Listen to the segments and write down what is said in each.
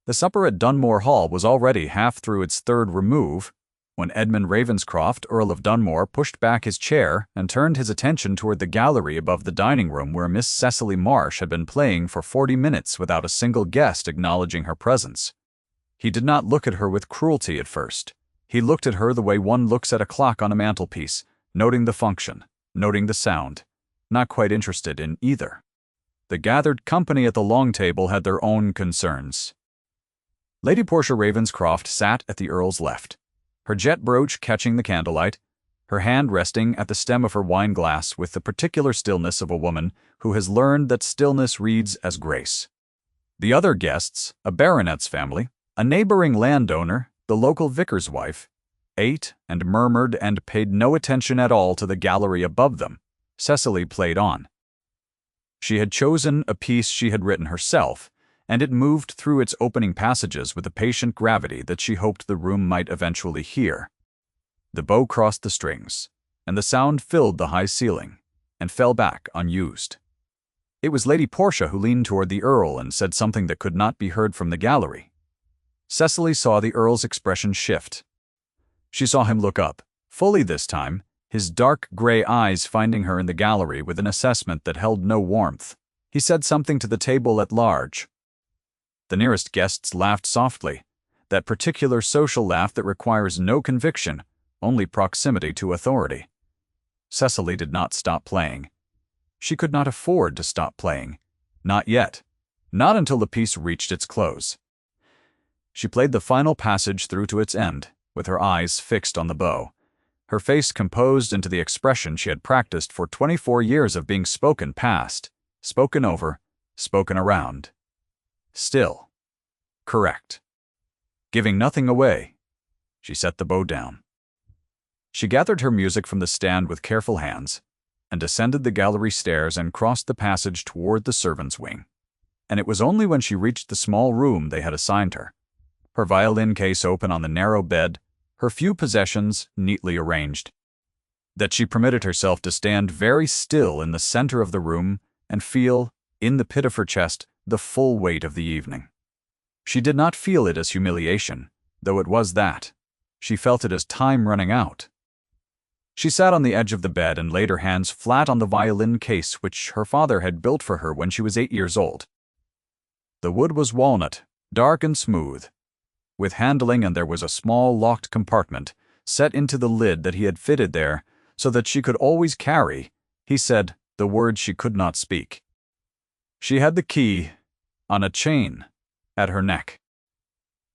The supper at Dunmore Hall was already half through its third remove when Edmund Ravenscroft, Earl of Dunmore, pushed back his chair and turned his attention toward the gallery above the dining room where Miss Cecily Marsh had been playing for 40 minutes without a single guest acknowledging her presence. He did not look at her with cruelty at first. He looked at her the way one looks at a clock on a mantelpiece, noting the function, noting the sound, not quite interested in either. The gathered company at the long table had their own concerns. Lady Portia Ravenscroft sat at the Earl's left, her jet brooch catching the candlelight, her hand resting at the stem of her wine glass with the particular stillness of a woman who has learned that stillness reads as grace. The other guests, a baronet's family, a neighboring landowner, the local vicar's wife, ate and murmured and paid no attention at all to the gallery above them. Cecily played on. She had chosen a piece she had written herself, and it moved through its opening passages with a patient gravity that she hoped the room might eventually hear. The bow crossed the strings, and the sound filled the high ceiling, and fell back unused. It was Lady Portia who leaned toward the Earl and said something that could not be heard from the gallery. Cecily saw the Earl's expression shift. She saw him look up, fully this time, his dark gray eyes finding her in the gallery with an assessment that held no warmth. He said something to the table at large. The nearest guests laughed softly, that particular social laugh that requires no conviction, only proximity to authority. Cecily did not stop playing. She could not afford to stop playing. Not yet. Not until the piece reached its close. She played the final passage through to its end, with her eyes fixed on the bow, her face composed into the expression she had practiced for 24 years of being spoken past, spoken over, spoken around. Still. Correct. Giving nothing away. She set the bow down. She gathered her music from the stand with careful hands, and descended the gallery stairs and crossed the passage toward the servants' wing. And it was only when she reached the small room they had assigned her, her violin case open on the narrow bed, her few possessions neatly arranged, that she permitted herself to stand very still in the center of the room and feel, in the pit of her chest, the full weight of the evening. She did not feel it as humiliation, though it was that. She felt it as time running out. She sat on the edge of the bed and laid her hands flat on the violin case which her father had built for her when she was 8 years old. The wood was walnut, dark and smooth, with handling, and there was a small locked compartment set into the lid that he had fitted there so that she could always carry, he said, the words she could not speak. She had the key on a chain at her neck.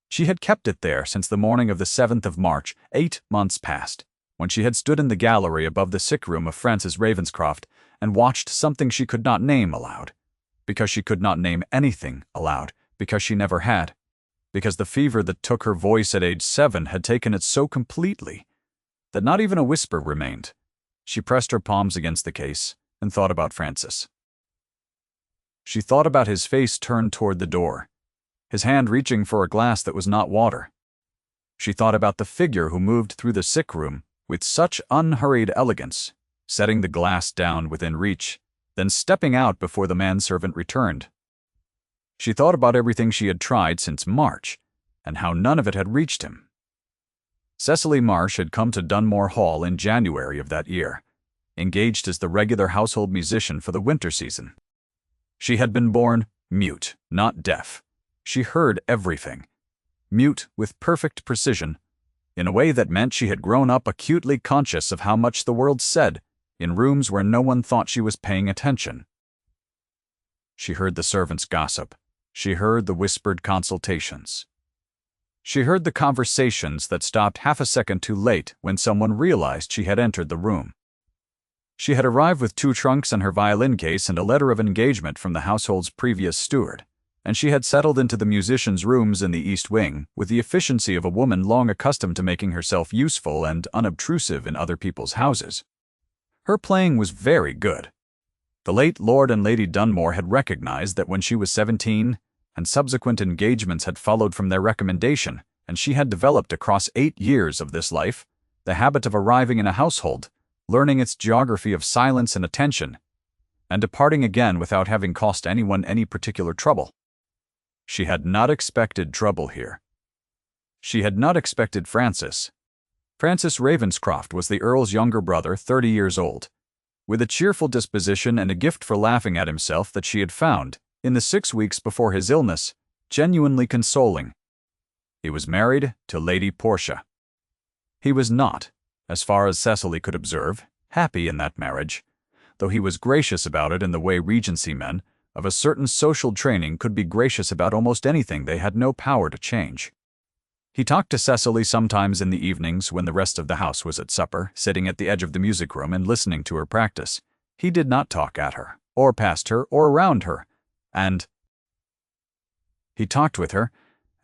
She had kept it there since the morning of the 7th of March, 8 months past, when she had stood in the gallery above the sick room of Francis Ravenscroft and watched something she could not name aloud, because she could not name anything aloud, because she never had, because the fever that took her voice at age 7 had taken it so completely that not even a whisper remained. She pressed her palms against the case and thought about Francis. She thought about his face turned toward the door, his hand reaching for a glass that was not water. She thought about the figure who moved through the sick room with such unhurried elegance, setting the glass down within reach, then stepping out before the manservant returned. She thought about everything she had tried since March, and how none of it had reached him. Cecily Marsh had come to Dunmore Hall in January of that year, engaged as the regular household musician for the winter season. She had been born mute, not deaf. She heard everything, mute with perfect precision, in a way that meant she had grown up acutely conscious of how much the world said in rooms where no one thought she was paying attention. She heard the servants gossip. She heard the whispered consultations. She heard the conversations that stopped half a second too late when someone realized she had entered the room. She had arrived with 2 trunks and her violin case and a letter of engagement from the household's previous steward, and she had settled into the musicians' rooms in the East Wing with the efficiency of a woman long accustomed to making herself useful and unobtrusive in other people's houses. Her playing was very good. The late Lord and Lady Dunmore had recognized that when she was 17, and subsequent engagements had followed from their recommendation, and she had developed across 8 years of this life the habit of arriving in a household, learning its geography of silence and attention, and departing again without having cost anyone any particular trouble. She had not expected trouble here. She had not expected Francis. Francis Ravenscroft was the Earl's younger brother, 30 years old, with a cheerful disposition and a gift for laughing at himself that she had found, in the 6 weeks before his illness, genuinely consoling. He was married to Lady Portia. He was not, as far as Cecily could observe, happy in that marriage, though he was gracious about it in the way Regency men of a certain social training could be gracious about almost anything they had no power to change. He talked to Cecily sometimes in the evenings when the rest of the house was at supper, sitting at the edge of the music room and listening to her practice. He did not talk at her, or past her, or around her, and he talked with her,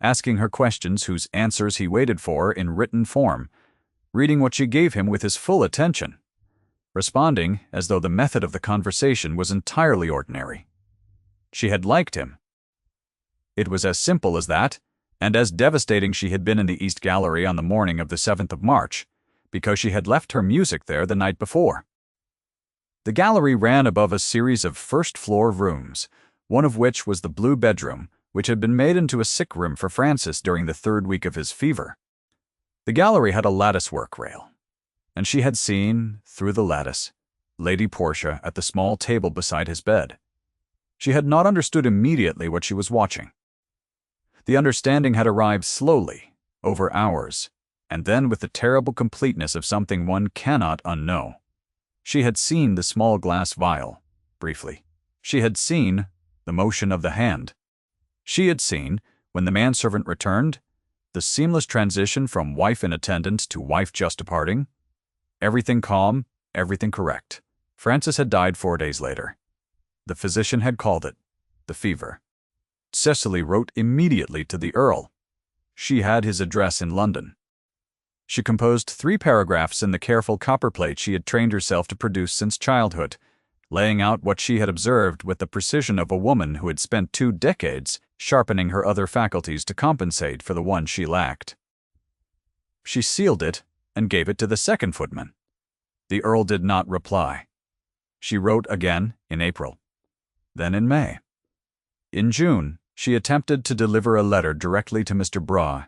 asking her questions whose answers he waited for in written form, reading what she gave him with his full attention, responding as though the method of the conversation was entirely ordinary. She had liked him. It was as simple as that, and as devastating she had been in the East Gallery on the morning of the 7th of March, because she had left her music there the night before. The gallery ran above a series of first-floor rooms, one of which was the blue bedroom, which had been made into a sick room for Francis during the 3rd week of his fever. The gallery had a lattice-work rail, and she had seen, through the lattice, Lady Portia at the small table beside his bed. She had not understood immediately what she was watching. The understanding had arrived slowly, over hours, and then with the terrible completeness of something one cannot unknow. She had seen the small glass vial, briefly. She had seen the motion of the hand. She had seen, when the manservant returned, the seamless transition from wife in attendant to wife just departing. Everything calm, everything correct. Francis had died 4 days later. The physician had called it the fever. Cecily wrote immediately to the Earl. She had his address in London. She composed 3 paragraphs in the careful copperplate she had trained herself to produce since childhood, laying out what she had observed with the precision of a woman who had spent 2 decades sharpening her other faculties to compensate for the one she lacked. She sealed it and gave it to the second footman. The Earl did not reply. She wrote again in April, then in May. In June, she attempted to deliver a letter directly to Mr. Brahe.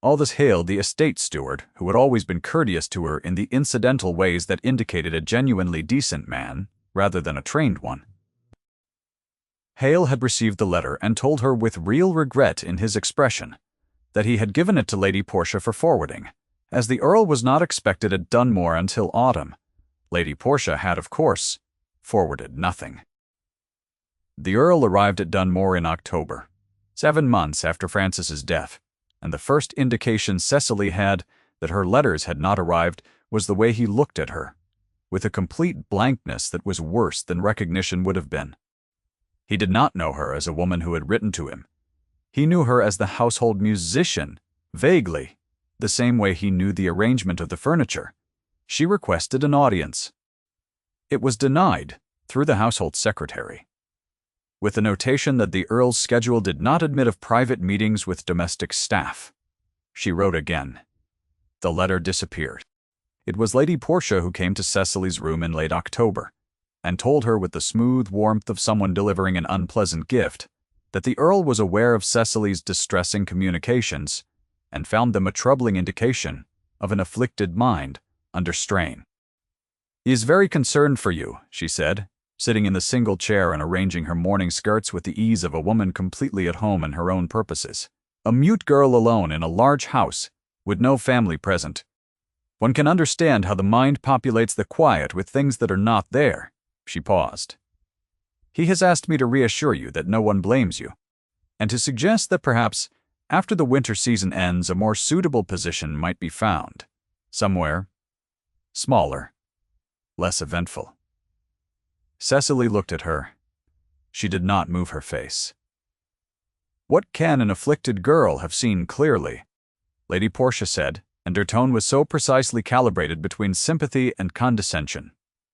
Aldous hailed the estate steward, who had always been courteous to her in the incidental ways that indicated a genuinely decent man, rather than a trained one. Hale had received the letter and told her with real regret in his expression that he had given it to Lady Portia for forwarding, as the Earl was not expected at Dunmore until autumn. Lady Portia had, of course, forwarded nothing. The Earl arrived at Dunmore in October, 7 months after Francis's death, and the first indication Cecily had that her letters had not arrived was the way he looked at her, with a complete blankness that was worse than recognition would have been. He did not know her as a woman who had written to him. He knew her as the household musician, vaguely, the same way he knew the arrangement of the furniture. She requested an audience. It was denied through the household secretary, with the notation that the Earl's schedule did not admit of private meetings with domestic staff. She wrote again. The letter disappeared. It was Lady Portia who came to Cecily's room in late October, and told her with the smooth warmth of someone delivering an unpleasant gift that the Earl was aware of Cecily's distressing communications and found them a troubling indication of an afflicted mind under strain. "He is very concerned for you," she said, sitting in the single chair and arranging her morning skirts with the ease of a woman completely at home in her own purposes. A mute girl alone in a large house, with no family present. One can understand how the mind populates the quiet with things that are not there. She paused. "He has asked me to reassure you that no one blames you, and to suggest that perhaps, after the winter season ends, a more suitable position might be found. Somewhere smaller, less eventful." Cecily looked at her. She did not move her face. "What can an afflicted girl have seen clearly?" Lady Portia said, and her tone was so precisely calibrated between sympathy and condescension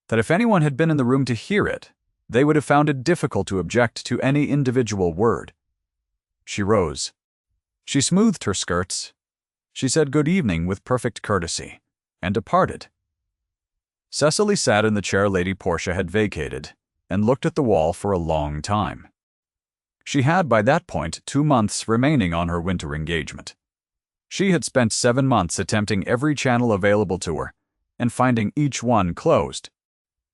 that if anyone had been in the room to hear it, they would have found it difficult to object to any individual word. She rose. She smoothed her skirts. She said good evening with perfect courtesy, and departed. Cecily sat in the chair Lady Portia had vacated, and looked at the wall for a long time. She had by that point 2 months remaining on her winter engagement. She had spent 7 months attempting every channel available to her, and finding each one closed.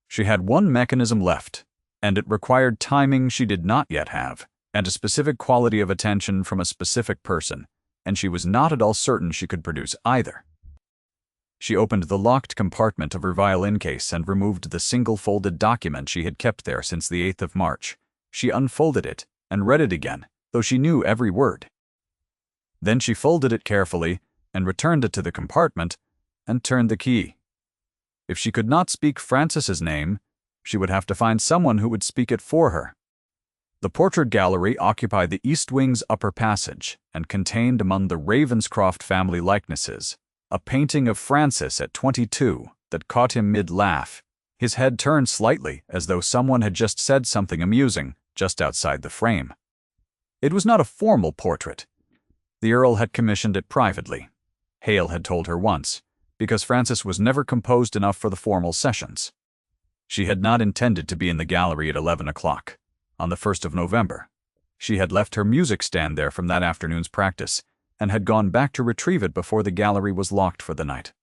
She had one mechanism left, and it required timing she did not yet have, and a specific quality of attention from a specific person, and she was not at all certain she could produce either. She opened the locked compartment of her violin case and removed the single-folded document she had kept there since the 8th of March. She unfolded it and read it again, though she knew every word. Then she folded it carefully and returned it to the compartment and turned the key. If she could not speak Francis's name, she would have to find someone who would speak it for her. The portrait gallery occupied the east wing's upper passage and contained among the Ravenscroft family likenesses a painting of Francis at 22 that caught him mid-laugh. His head turned slightly as though someone had just said something amusing just outside the frame. It was not a formal portrait. The Earl had commissioned it privately. Hale had told her once, because Francis was never composed enough for the formal sessions. She had not intended to be in the gallery at 11 o'clock, on the 1st of November. She had left her music stand there from that afternoon's practice, and had gone back to retrieve it before the gallery was locked for the night.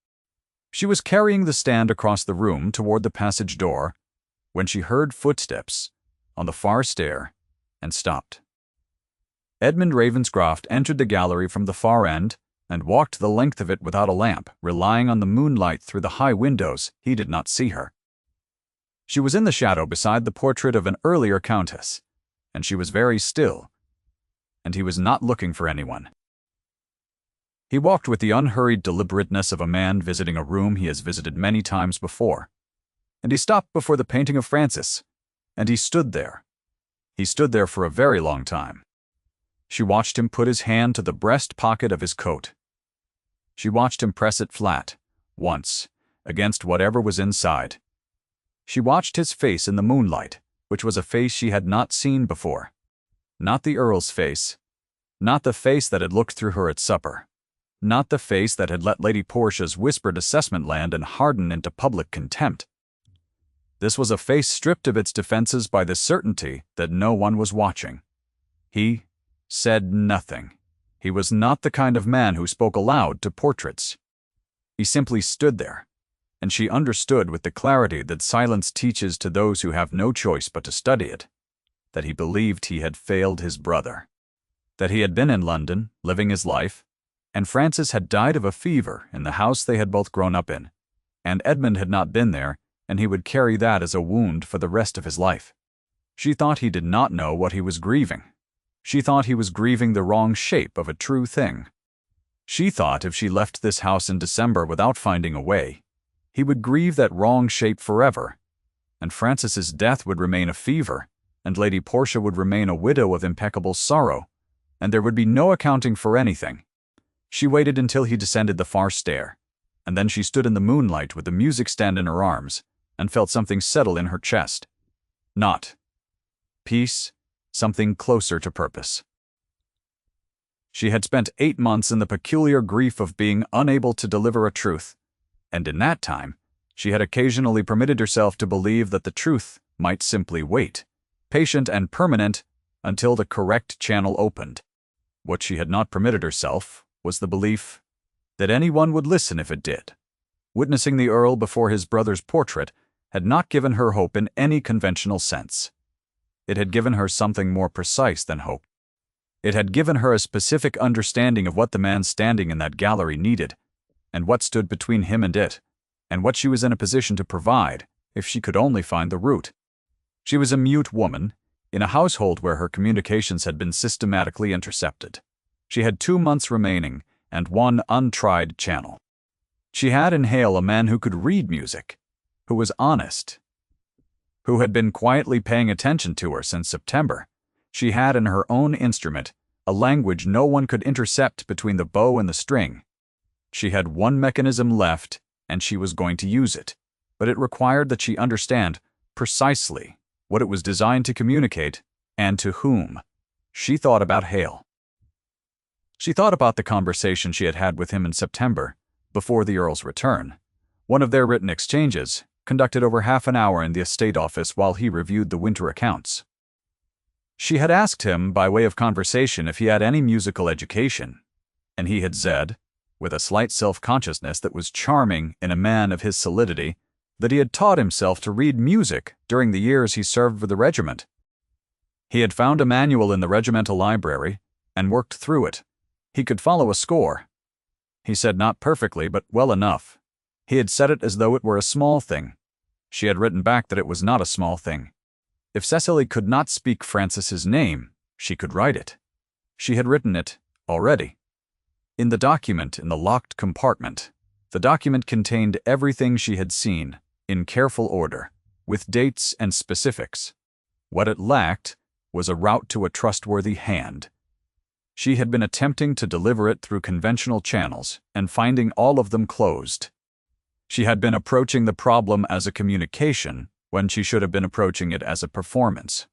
She was carrying the stand across the room toward the passage door when she heard footsteps on the far stair and stopped. Edmund Ravenscroft entered the gallery from the far end and walked the length of it without a lamp, relying on the moonlight through the high windows. He did not see her. She was in the shadow beside the portrait of an earlier countess, and she was very still, and he was not looking for anyone. He walked with the unhurried deliberateness of a man visiting a room he has visited many times before, and he stopped before the painting of Francis, and he stood there. He stood there for a very long time. She watched him put his hand to the breast pocket of his coat. She watched him press it flat, once, against whatever was inside. She watched his face in the moonlight, which was a face she had not seen before. Not the Earl's face. Not the face that had looked through her at supper. Not the face that had let Lady Portia's whispered assessment land and harden into public contempt. This was a face stripped of its defenses by the certainty that no one was watching. He said nothing. He was not the kind of man who spoke aloud to portraits. He simply stood there, and she understood with the clarity that silence teaches to those who have no choice but to study it, that he believed he had failed his brother, that he had been in London, living his life, and Francis had died of a fever in the house they had both grown up in, and Edmund had not been there, and he would carry that as a wound for the rest of his life. She thought he did not know what he was grieving. She thought he was grieving the wrong shape of a true thing. She thought if she left this house in December without finding a way, he would grieve that wrong shape forever, and Francis's death would remain a fever, and Lady Portia would remain a widow of impeccable sorrow, and there would be no accounting for anything. She waited until he descended the far stair, and then she stood in the moonlight with the music stand in her arms, and felt something settle in her chest. Not peace, something closer to purpose. She had spent 8 months in the peculiar grief of being unable to deliver a truth, and in that time, she had occasionally permitted herself to believe that the truth might simply wait, patient and permanent, until the correct channel opened. What she had not permitted herself was the belief that anyone would listen if it did. Witnessing the Earl before his brother's portrait had not given her hope in any conventional sense. It had given her something more precise than hope. It had given her a specific understanding of what the man standing in that gallery needed, and what stood between him and it, and what she was in a position to provide if she could only find the root. She was a mute woman, in a household where her communications had been systematically intercepted. She had 2 months remaining, and one untried channel. She had in Hale a man who could read music, who was honest, who had been quietly paying attention to her since September. She had in her own instrument a language no one could intercept between the bow and the string. She had one mechanism left, and she was going to use it, but it required that she understand precisely what it was designed to communicate and to whom. She thought about Hale. She thought about the conversation she had had with him in September, before the Earl's return, one of their written exchanges, conducted over half an hour in the estate office while he reviewed the winter accounts. She had asked him by way of conversation if he had any musical education, and he had said, with a slight self-consciousness that was charming in a man of his solidity, that he had taught himself to read music during the years he served with the regiment. He had found a manual in the regimental library and worked through it. He could follow a score. He said not perfectly, but well enough. He had said it as though it were a small thing. She had written back that it was not a small thing. If Cecily could not speak Francis's name, she could write it. She had written it already. In the document in the locked compartment, the document contained everything she had seen, in careful order, with dates and specifics. What it lacked was a route to a trustworthy hand. She had been attempting to deliver it through conventional channels and finding all of them closed. She had been approaching the problem as a communication when she should have been approaching it as a performance.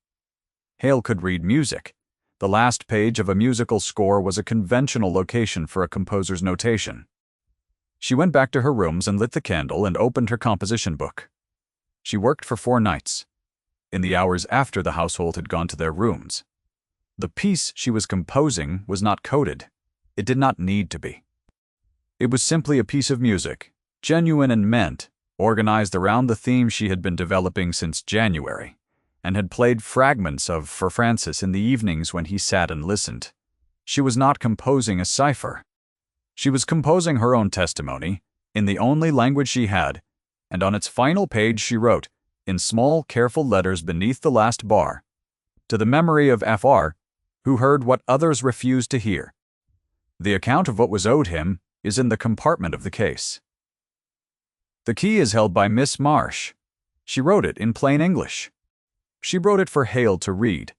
Hale could read music. The last page of a musical score was a conventional location for a composer's notation. She went back to her rooms and lit the candle and opened her composition book. She worked for 4 nights, in the hours after the household had gone to their rooms. The piece she was composing was not coded. It did not need to be. It was simply a piece of music, genuine and meant, organized around the theme she had been developing since January, and had played fragments of for Francis in the evenings when he sat and listened. She was not composing a cipher. She was composing her own testimony, in the only language she had, and on its final page she wrote, in small, careful letters beneath the last bar, "To the memory of Fr, who heard what others refused to hear." The account of what was owed him is in the compartment of the case. The key is held by Miss Marsh. She wrote it in plain English. She wrote it for Hale to read,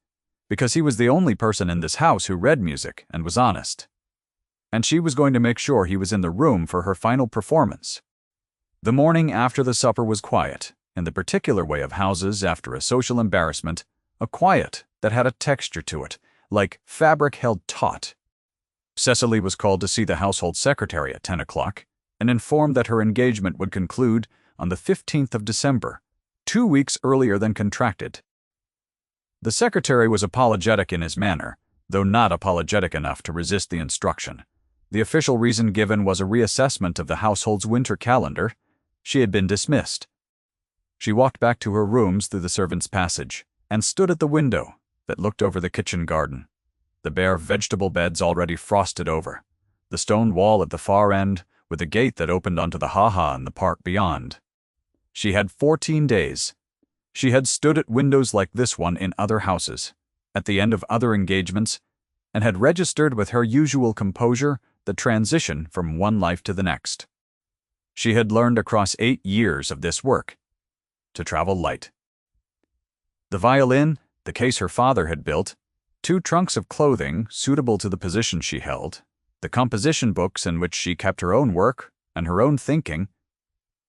because he was the only person in this house who read music and was honest. And she was going to make sure he was in the room for her final performance. The morning after the supper was quiet, in the particular way of houses after a social embarrassment, a quiet that had a texture to it, like fabric held taut. Cecily was called to see the household secretary at 10 o'clock and informed that her engagement would conclude on the 15th of December, 2 weeks earlier than contracted. The secretary was apologetic in his manner, though not apologetic enough to resist the instruction. The official reason given was a reassessment of the household's winter calendar. She had been dismissed. She walked back to her rooms through the servants' passage and stood at the window that looked over the kitchen garden, the bare vegetable beds already frosted over, the stone wall at the far end with a gate that opened onto the ha-ha in the park beyond. She had 14 days. She had stood at windows like this one in other houses, at the end of other engagements, and had registered with her usual composure the transition from one life to the next. She had learned across 8 years of this work to travel light. The violin, the case her father had built, 2 trunks of clothing suitable to the position she held, the composition books in which she kept her own work and her own thinking,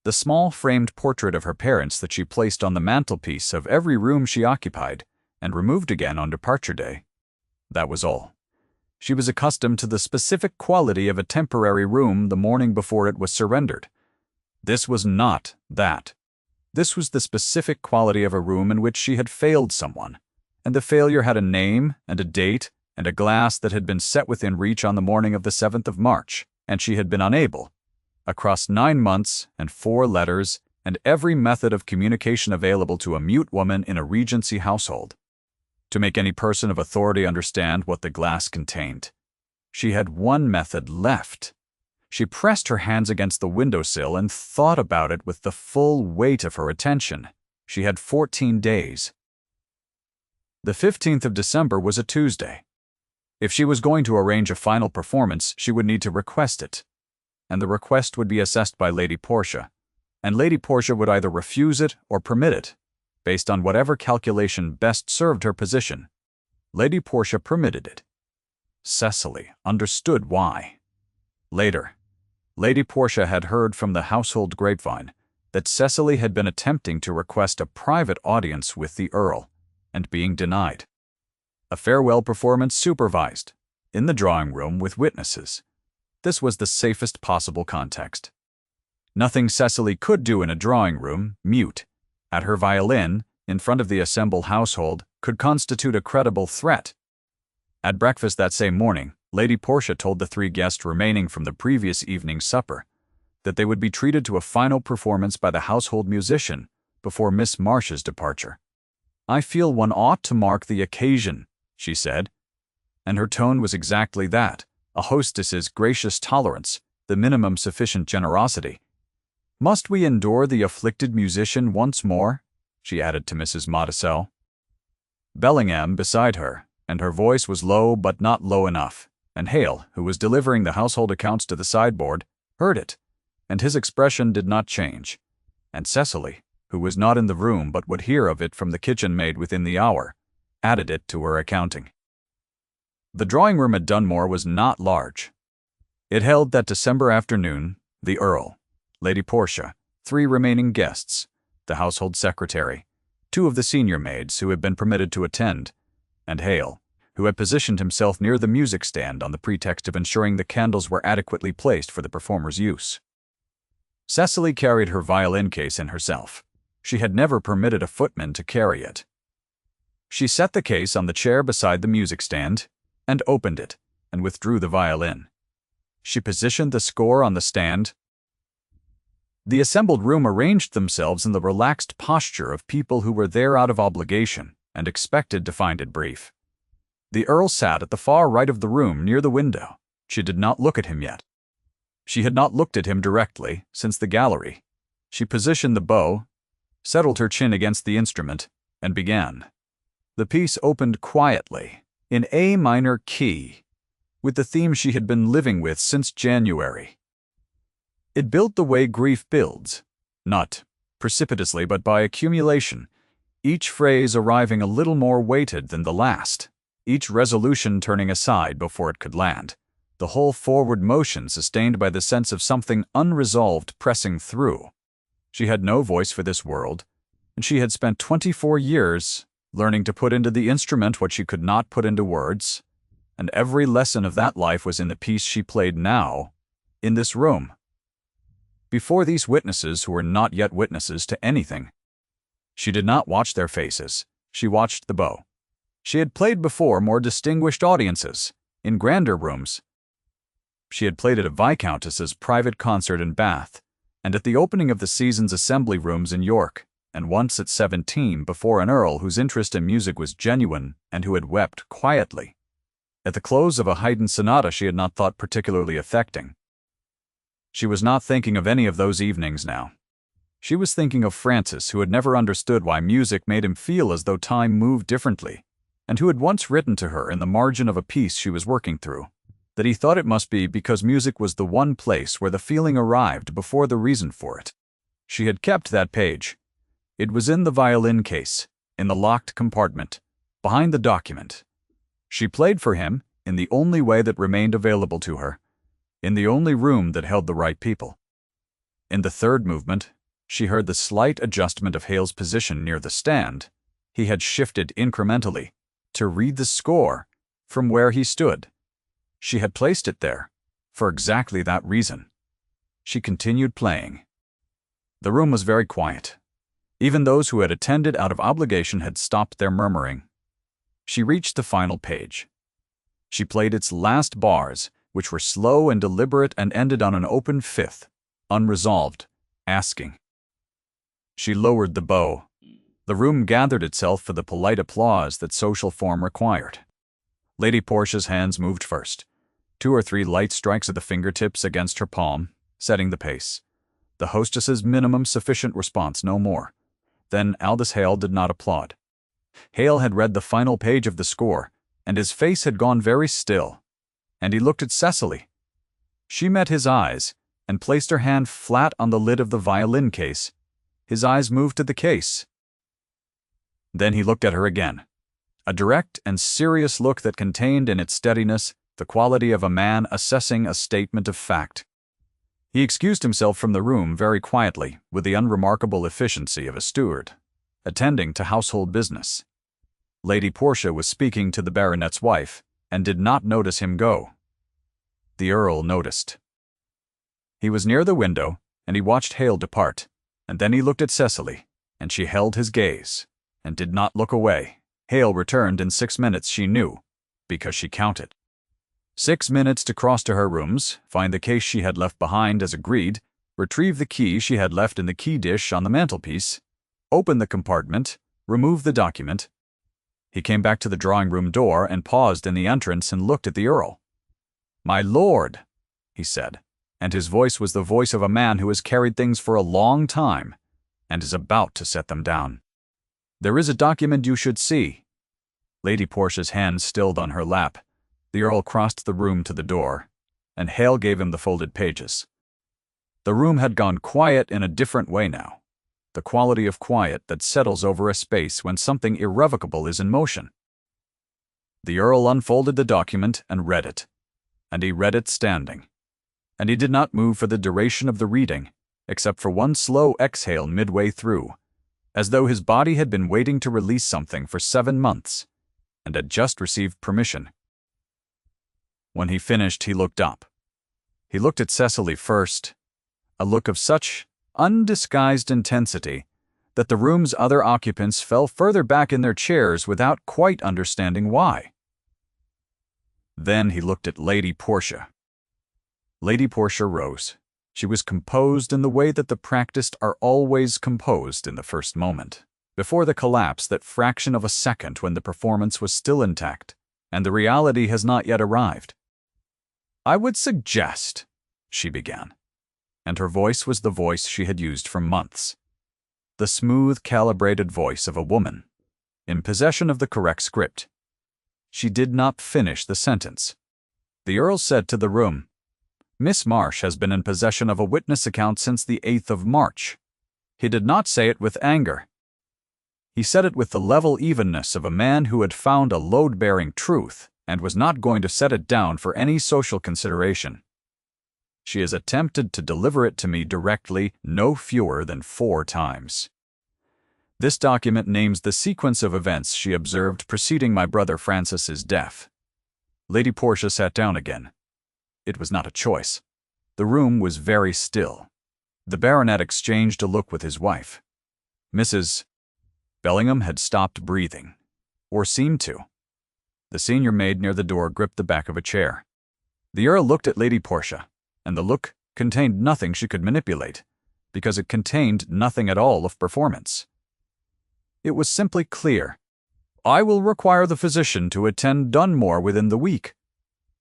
the small framed portrait of her parents that she placed on the mantelpiece of every room she occupied and removed again on departure day. That was all. She was accustomed to the specific quality of a temporary room the morning before it was surrendered. This was not that. This was the specific quality of a room in which she had failed someone, and the failure had a name and a date and a glass that had been set within reach on the morning of the 7th of March, and she had been unable, across 9 months and 4 letters and every method of communication available to a mute woman in a Regency household, to make any person of authority understand what the glass contained. She had one method left. She pressed her hands against the windowsill and thought about it with the full weight of her attention. She had 14 days. The 15th of December was a Tuesday. If she was going to arrange a final performance, she would need to request it, and the request would be assessed by Lady Portia, and Lady Portia would either refuse it or permit it, based on whatever calculation best served her position. Lady Portia permitted it. Cecily understood why. Later, Lady Portia had heard from the household grapevine that Cecily had been attempting to request a private audience with the Earl, and being denied. A farewell performance supervised, in the drawing room with witnesses. This was the safest possible context. Nothing Cecily could do in a drawing room, mute, at her violin, in front of the assembled household, could constitute a credible threat. At breakfast that same morning, Lady Portia told the 3 guests remaining from the previous evening's supper that they would be treated to a final performance by the household musician before Miss Marsh's departure. "I feel one ought to mark the occasion," she said, and her tone was exactly that, a hostess's gracious tolerance, the minimum sufficient generosity. "Must we endure the afflicted musician once more?" she added to Mrs. Modisell. Bellingham beside her, and her voice was low but not low enough, and Hale, who was delivering the household accounts to the sideboard, heard it, and his expression did not change, and Cecily, who was not in the room but would hear of it from the kitchen maid within the hour, added it to her accounting. The drawing-room at Dunmore was not large. It held that December afternoon the Earl, Lady Portia, 3 remaining guests, the household secretary, 2 of the senior maids who had been permitted to attend, and Hale, who had positioned himself near the music stand on the pretext of ensuring the candles were adequately placed for the performer's use. Cecily carried her violin case in herself. She had never permitted a footman to carry it. She set the case on the chair beside the music stand, and opened it, and withdrew the violin. She positioned the score on the stand. The assembled room arranged themselves in the relaxed posture of people who were there out of obligation and expected to find it brief. The Earl sat at the far right of the room near the window. She did not look at him yet. She had not looked at him directly since the gallery. She positioned the bow, settled her chin against the instrument, and began. The piece opened quietly, in A minor key, with the theme she had been living with since January. It built the way grief builds, not precipitously but by accumulation, each phrase arriving a little more weighted than the last, each resolution turning aside before it could land, the whole forward motion sustained by the sense of something unresolved pressing through. She had no voice for this world, and she had spent 24 years learning to put into the instrument what she could not put into words, and every lesson of that life was in the piece she played now, in this room, before these witnesses who were not yet witnesses to anything. She did not watch their faces. She watched the bow. She had played before more distinguished audiences, in grander rooms. She had played at a viscountess's private concert in Bath, and at the opening of the season's assembly rooms in York, and once at 17 before an earl whose interest in music was genuine and who had wept quietly. At the close of a Haydn sonata she had not thought particularly affecting. She was not thinking of any of those evenings now. She was thinking of Francis, who had never understood why music made him feel as though time moved differently, and who had once written to her in the margin of a piece she was working through, that he thought it must be because music was the one place where the feeling arrived before the reason for it. She had kept that page. It was in the violin case, in the locked compartment, behind the document. She played for him in the only way that remained available to her, in the only room that held the right people. In the third movement, she heard the slight adjustment of Hale's position near the stand. He had shifted incrementally to read the score from where he stood. She had placed it there for exactly that reason. She continued playing. The room was very quiet. Even those who had attended out of obligation had stopped their murmuring. She reached the final page. She played its last bars, which were slow and deliberate and ended on an open fifth, unresolved, asking. She lowered the bow. The room gathered itself for the polite applause that social form required. Lady Portia's hands moved first. 2 or 3 light strikes of the fingertips against her palm, setting the pace. The hostess's minimum sufficient response, no more. Then Aldous Hale did not applaud. Hale had read the final page of the score, and his face had gone very still, and he looked at Cecily. She met his eyes, and placed her hand flat on the lid of the violin case. His eyes moved to the case. Then he looked at her again, a direct and serious look that contained in its steadiness the quality of a man assessing a statement of fact. He excused himself from the room very quietly, with the unremarkable efficiency of a steward, attending to household business. Lady Portia was speaking to the baronet's wife, and did not notice him go. The Earl noticed. He was near the window, and he watched Hale depart, and then he looked at Cecily, and she held his gaze, and did not look away. Hale returned in 6 minutes, she knew, because she counted. 6 minutes to cross to her rooms, find the case she had left behind as agreed, retrieve the key she had left in the key dish on the mantelpiece, open the compartment, remove the document. He came back to the drawing-room door and paused in the entrance and looked at the Earl. "My lord," he said, and his voice was the voice of a man who has carried things for a long time and is about to set them down. "There is a document you should see." Lady Portia's hand stilled on her lap. The Earl crossed the room to the door, and Hale gave him the folded pages. The room had gone quiet in a different way now, the quality of quiet that settles over a space when something irrevocable is in motion. The Earl unfolded the document and read it, and he read it standing, and he did not move for the duration of the reading, except for one slow exhale midway through, as though his body had been waiting to release something for 7 months, and had just received permission. When he finished, he looked up. He looked at Cecily first, a look of such undisguised intensity that the room's other occupants fell further back in their chairs without quite understanding why. Then he looked at Lady Portia. Lady Portia rose. She was composed in the way that the practiced are always composed in the first moment, before the collapse, that fraction of a second when the performance was still intact, and the reality has not yet arrived. "I would suggest," she began, and her voice was the voice she had used for months, the smooth, calibrated voice of a woman, in possession of the correct script. She did not finish the sentence. The Earl said to the room, "Miss Marsh has been in possession of a witness account since the 8th of March. He did not say it with anger. He said it with the level evenness of a man who had found a load-bearing truth and was not going to set it down for any social consideration. She has attempted to deliver it to me directly no fewer than 4 times. This document names the sequence of events she observed preceding my brother Francis's death." Lady Portia sat down again. It was not a choice. The room was very still. The baronet exchanged a look with his wife. Mrs. Bellingham had stopped breathing, or seemed to. The senior maid near the door gripped the back of a chair. The Earl looked at Lady Portia, and the look contained nothing she could manipulate, because it contained nothing at all of performance. It was simply clear. "I will require the physician to attend Dunmore within the week,"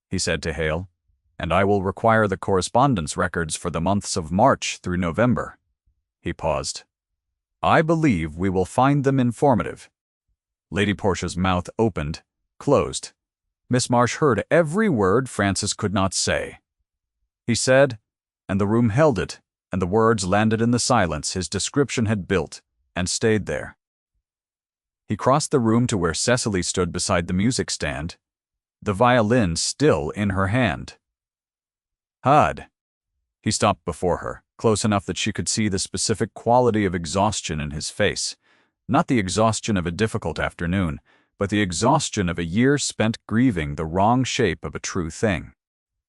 he said to Hale, "and I will require the correspondence records for the months of March through November." He paused. "I believe we will find them informative." Lady Portia's mouth opened, closed. Miss Marsh heard every word Francis could not say. He said, and the room held it, and the words landed in the silence his description had built, and stayed there. He crossed the room to where Cecily stood beside the music stand, the violin still in her hand. "Hud." He stopped before her, close enough that she could see the specific quality of exhaustion in his face, not the exhaustion of a difficult afternoon, but the exhaustion of a year spent grieving the wrong shape of a true thing.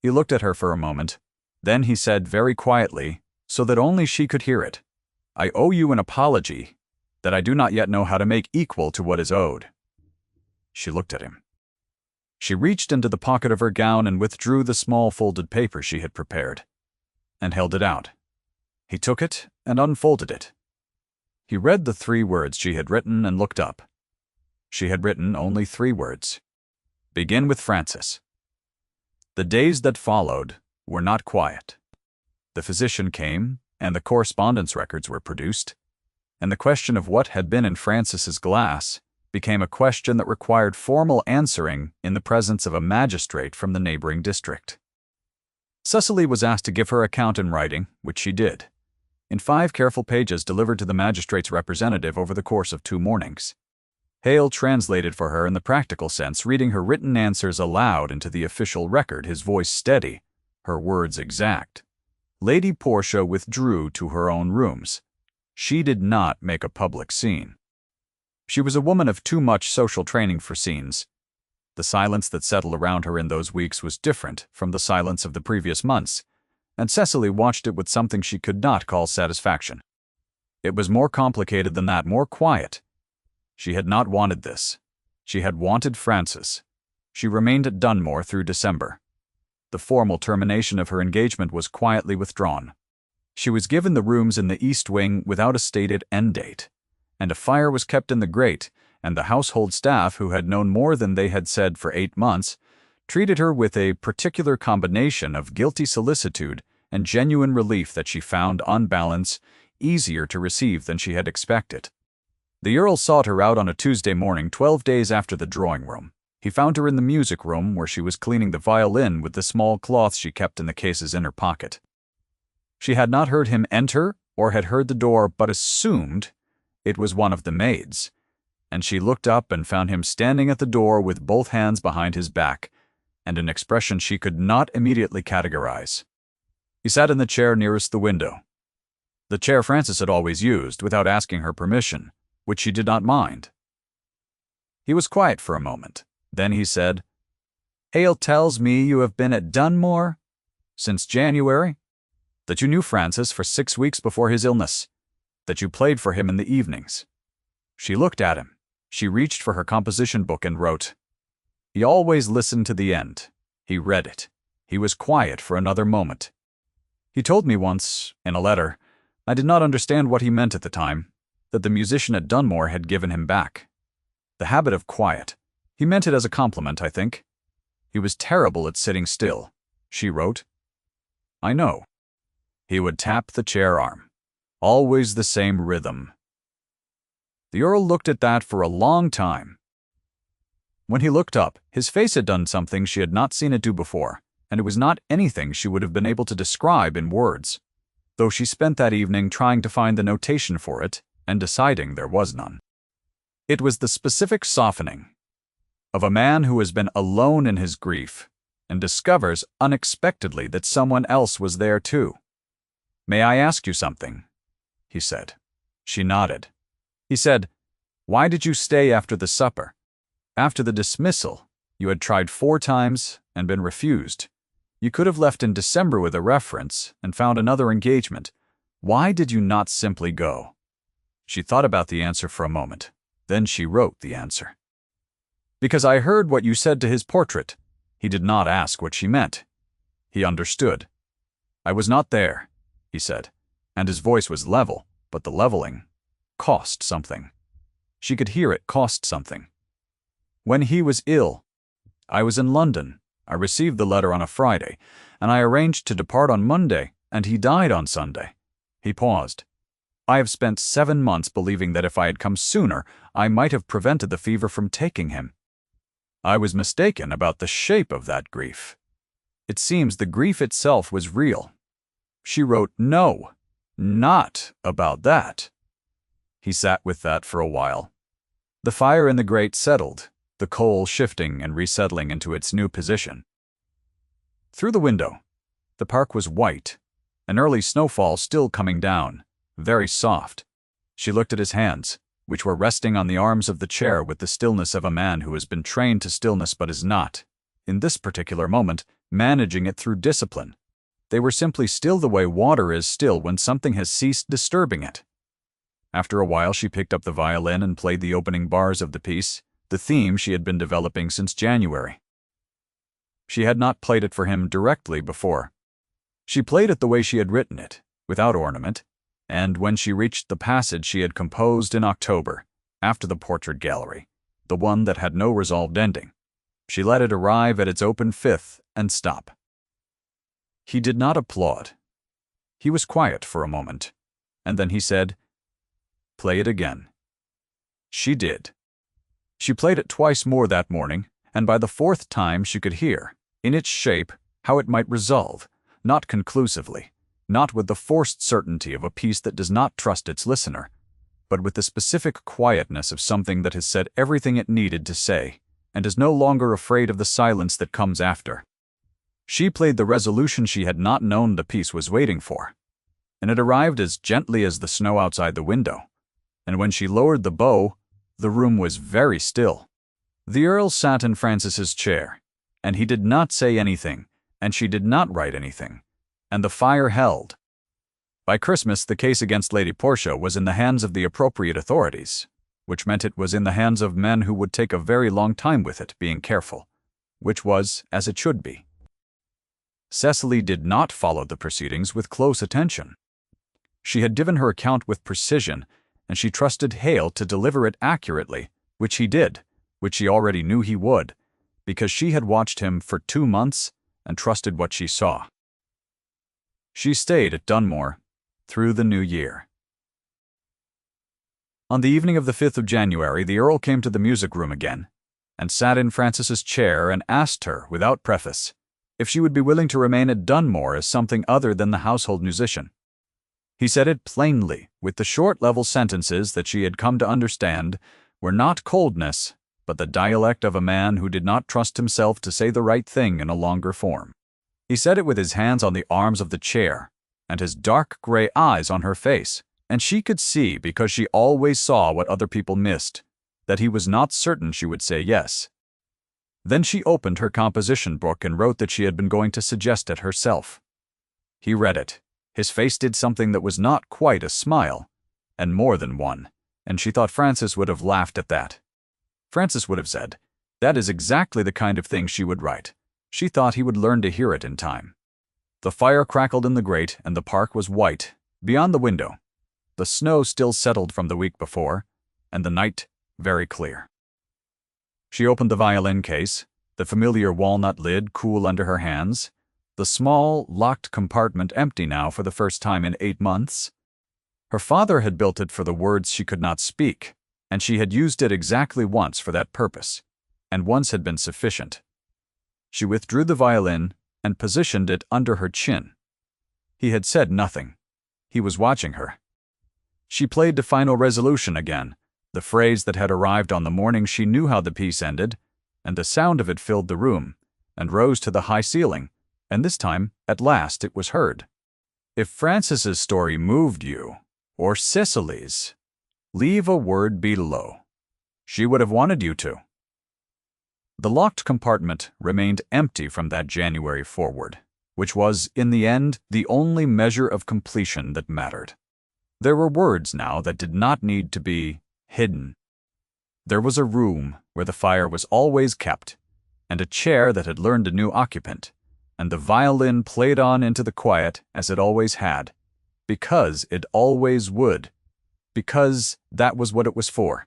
He looked at her for a moment. Then he said very quietly, so that only she could hear it, "I owe you an apology that I do not yet know how to make equal to what is owed." She looked at him. She reached into the pocket of her gown and withdrew the small folded paper she had prepared, and held it out. He took it and unfolded it. He read the 3 words she had written and looked up. She had written only 3 words. "Begin with Francis." The days that followed were not quiet. The physician came, and the correspondence records were produced, and the question of what had been in Francis's glass became a question that required formal answering in the presence of a magistrate from the neighboring district. Cecily was asked to give her account in writing, which she did, in 5 careful pages delivered to the magistrate's representative over the course of 2 mornings. Hale translated for her in the practical sense, reading her written answers aloud into the official record, his voice steady, her words exact. Lady Portia withdrew to her own rooms. She did not make a public scene. She was a woman of too much social training for scenes. The silence that settled around her in those weeks was different from the silence of the previous months, and Cecily watched it with something she could not call satisfaction. It was more complicated than that, more quiet. She had not wanted this. She had wanted Francis. She remained at Dunmore through December. The formal termination of her engagement was quietly withdrawn. She was given the rooms in the East Wing without a stated end date, and a fire was kept in the grate, and the household staff, who had known more than they had said for 8 months, treated her with a particular combination of guilty solicitude and genuine relief that she found, on balance, easier to receive than she had expected. The Earl sought her out on a Tuesday morning 12 days after the drawing-room. He found her in the music room, where she was cleaning the violin with the small cloth she kept in the case's inner pocket. She had not heard him enter or had heard the door, but assumed it was one of the maids, and she looked up and found him standing at the door with both hands behind his back, and an expression she could not immediately categorize. He sat in the chair nearest the window, the chair Francis had always used without asking her permission, which she did not mind. He was quiet for a moment. Then he said, "Hale tells me you have been at Dunmore since January, that you knew Francis for 6 weeks before his illness, that you played for him in the evenings." She looked at him. She reached for her composition book and wrote. He always listened to the end. He read it. He was quiet for another moment. He told me once, in a letter, I did not understand what he meant at the time, that the musician at Dunmore had given him back the habit of quiet. He meant it as a compliment, I think. He was terrible at sitting still, she wrote. I know. He would tap the chair arm. Always the same rhythm. The Earl looked at that for a long time. When he looked up, his face had done something she had not seen it do before, and it was not anything she would have been able to describe in words, though she spent that evening trying to find the notation for it and deciding there was none. It was the specific softening of a man who has been alone in his grief and discovers unexpectedly that someone else was there too. "May I ask you something?" he said. She nodded. He said, "Why did you stay after the supper? After the dismissal, you had tried 4 times and been refused. You could have left in December with a reference and found another engagement. Why did you not simply go?" She thought about the answer for a moment. Then she wrote the answer. "Because I heard what you said to his portrait." He did not ask what she meant. He understood. "I was not there," he said, and his voice was level, but the leveling cost something. She could hear it cost something. "When he was ill, I was in London. I received the letter on a Friday, and I arranged to depart on Monday, and he died on Sunday." He paused. "I have spent 7 months believing that if I had come sooner, I might have prevented the fever from taking him. I was mistaken about the shape of that grief. It seems the grief itself was real." She wrote, "No, not about that." He sat with that for a while. The fire in the grate settled, the coal shifting and resettling into its new position. Through the window, the park was white, an early snowfall still coming down, very soft. She looked at his hands, which were resting on the arms of the chair with the stillness of a man who has been trained to stillness but is not, in this particular moment, managing it through discipline. They were simply still the way water is still when something has ceased disturbing it. After a while she picked up the violin and played the opening bars of the piece, the theme she had been developing since January. She had not played it for him directly before. She played it the way she had written it, without ornament, and when she reached the passage she had composed in October, after the portrait gallery, the one that had no resolved ending, she let it arrive at its open fifth and stop. He did not applaud. He was quiet for a moment, and then he said, "Play it again." She did. She played it twice more that morning, and by the 4th time she could hear, in its shape, how it might resolve, not conclusively, not with the forced certainty of a piece that does not trust its listener, but with the specific quietness of something that has said everything it needed to say, and is no longer afraid of the silence that comes after. She played the resolution she had not known the piece was waiting for, and it arrived as gently as the snow outside the window, and when she lowered the bow, the room was very still. The Earl sat in Francis's chair, and he did not say anything, and she did not write anything, and the fire held. By Christmas, the case against Lady Portia was in the hands of the appropriate authorities, which meant it was in the hands of men who would take a very long time with it, being careful, which was as it should be. Cecily did not follow the proceedings with close attention. She had given her account with precision, and she trusted Hale to deliver it accurately, which he did, which she already knew he would, because she had watched him for 2 months and trusted what she saw. She stayed at Dunmore through the new year. On the evening of the 5th of January, the Earl came to the music room again, and sat in Frances's chair and asked her, without preface, if she would be willing to remain at Dunmore as something other than the household musician. He said it plainly, with the short level sentences that she had come to understand were not coldness, but the dialect of a man who did not trust himself to say the right thing in a longer form. He said it with his hands on the arms of the chair, and his dark gray eyes on her face, and she could see, because she always saw what other people missed, that he was not certain she would say yes. Then she opened her composition book and wrote that she had been going to suggest it herself. He read it. His face did something that was not quite a smile, and more than one, and she thought Frances would have laughed at that. Frances would have said, that is exactly the kind of thing she would write. She thought he would learn to hear it in time. The fire crackled in the grate, and the park was white, beyond the window. The snow still settled from the week before, and the night very clear. She opened the violin case, the familiar walnut lid cool under her hands, the small, locked compartment empty now for the first time in 8 months. Her father had built it for the words she could not speak, and she had used it exactly once for that purpose, and once had been sufficient. She withdrew the violin and positioned it under her chin. He had said nothing. He was watching her. She played to Final Resolution again, the phrase that had arrived on the morning she knew how the piece ended, and the sound of it filled the room, and rose to the high ceiling, and this time, at last, it was heard. If Frances's story moved you, or Cecily's, leave a word below. She would have wanted you to. The locked compartment remained empty from that January forward, which was, in the end, the only measure of completion that mattered. There were words now that did not need to be hidden. There was a room where the fire was always kept, and a chair that had learned a new occupant, and the violin played on into the quiet as it always had, because it always would, because that was what it was for.